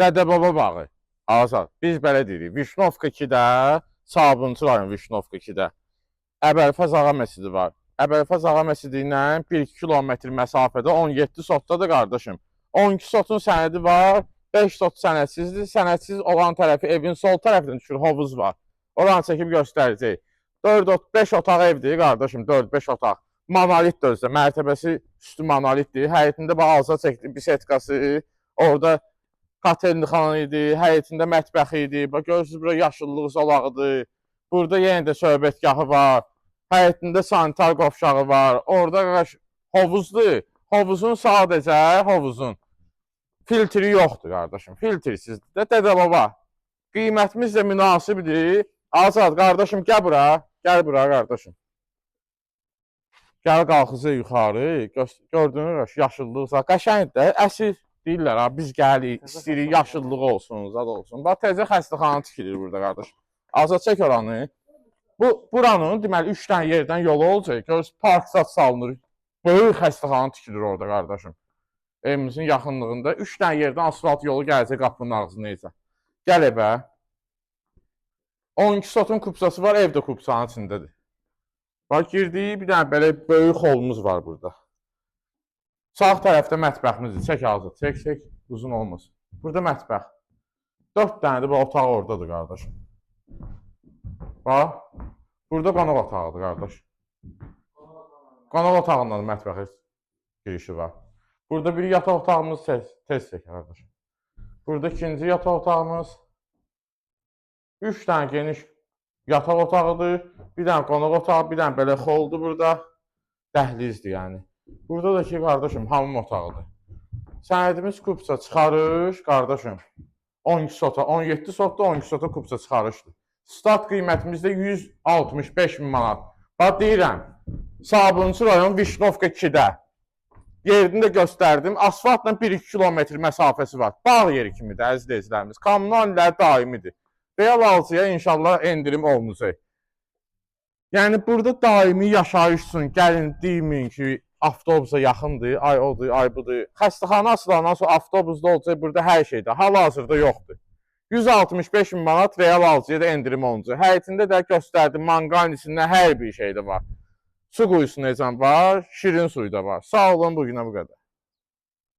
Dədəbaba bağı. Azad. Biz belə deyirik. Vişnovka 2-də, Sabunçu rayon Vişnovka 2-də. Əbəlfəz Ağa məscidi var. Əbəlfəz Ağa məscidi ilə 1-2 kilometr məsafədə 17 sotdadır qardaşım. 12 sotun sənədi var, 5 sot sənədsizdir. Sənədsiz olan tərəfi evin sol tərəfindən düşür, hovuz var. Oranı çəkib göstərəcək. 4-5 otaq evdir qardaşım, 4-5 otaq. Monolit dözdə, mərtəbəsi üstü monolitdir. Həyətində bağalsa çəkdi, bisetkası, orada kotelnixana idi, həyətində mətbəxi idi. Bax, görürsünüz, bura yaşıllıq zolağıdır. Burada yenə də söhbətgahı var. Həyətində sanitar qovşağı var. Orada hovuzdur. Hovuzun sadəcə, hovuzun filtri yoxdur, qardaşım. Filtrsizdir də Dədəbaba. Qiymətimiz də münasibdir. Azad, qardaşım, gəl bura. Gəl bura, qardaşım. Gəl qalxızı yuxarı. Gördüyünüz yaşıllıq. Qəşəngdir də, əsir deyirlər, ha, biz gəlirik, istəyirik, yaşıllıq olsun, zad olsun. Bax, təzə xəstəxana tikilir burada, qardaşım. Azad, çək oranı. Buranın, deməli, 3 dənə yerdən yolu olacaq. Görürsünüz, park zat salınır. Böyük xəstəxana tikilir orada, qardaşım. Evimizin yaxınlığında 3 dənə yerdən asfalt yolu gələcək qapının ağzına isə. Gəl evə. 12 sotun kupsası var, ev də kupsanın içindədir. Bax, girdiyi bir dənə belə böyük holumuz var burada. Sağ tərəfdə mətbəximizdir. Çək Azad, çək, uzun olmasın. Burada mətbəx. 4 dənə də bu otaq oradadır, qardaşım. Bax, burada qonaq otağıdır, qardaş. Qonaq otağından mətbəxə girişi var. Burada bir yataq otağımız tez çək, qardaş. Burada ikinci yataq otağımız. 3 dənə geniş yataq otağıdır. Bir dənə qonaq otağı, bir dənə belə xoldur burada. Dəhlizdir, yəni. Burada da ki, qardaşım, hamam otağıdır. Sənədimiz kupsa çıxarış, qardaşım. 12 sota, 17 sotda 12 sota kupsa çıxarışdır. Start qiymətimizdə 165 min manat. Bax, deyirəm, Sabunçu rayon Vişnovka 2-də. Yerini də göstərdim. Asfaltla 1-2 kilometr məsafəsi var. Bağ yeri kimidir, əziz izləyicilərimiz. Kommunal illər daimidir. Real alıcıya inşallah endirim olunacaq. Yəni, burada daimi yaşayış üçün gəlin deyin ki, avtobusa yaxındır, ay odur, ay budur. Xəstəxana açılandan sonra avtobusda olacaq, burada hər şeydə. Hal-hazırda yoxdur. 165 min manat real alıcıya da endirim olunacaq. Həyətində də göstərdim, manqalın içində hər bir şey də var. Su quyusu necə var, şirin suyu da var. Sağ olun, bugünə bu qədər.